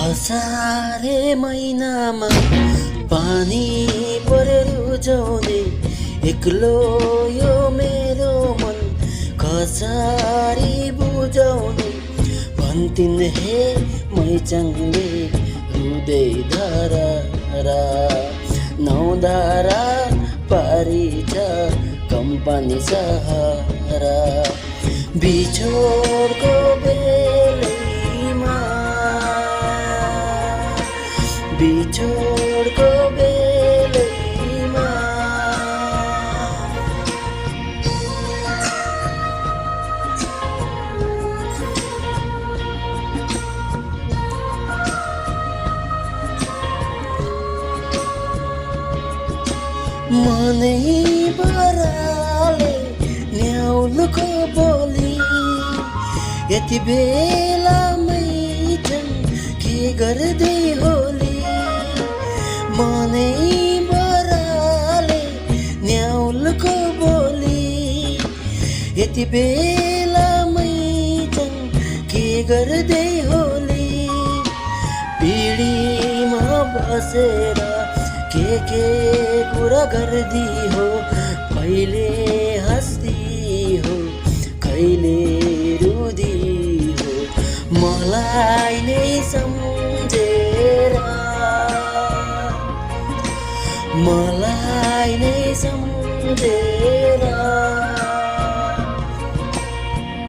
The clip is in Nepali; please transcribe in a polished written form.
असारे महिनामा पानी परेर रुझाउने एक्लो यो मेरो मन कसरी बुझाउने भन्थिन् हे मैचाङले रुदै धारा नौ धारा पारी छ कम्पनी सहारा बिछोडको बेलैमा बिछोडको बेलैमा मनै बराले न्याउलुको बोली यति बेलामै के गर्दै होली मनै बराले न्याउलुको बोली यति बेलामै के गर्दै होली पिँढीमा बसेर के कुरा गर्दी हो कहिले हस्दी हो कहिले रुदी हो मलाई नै सम्झेर मलाई नै सम्झेर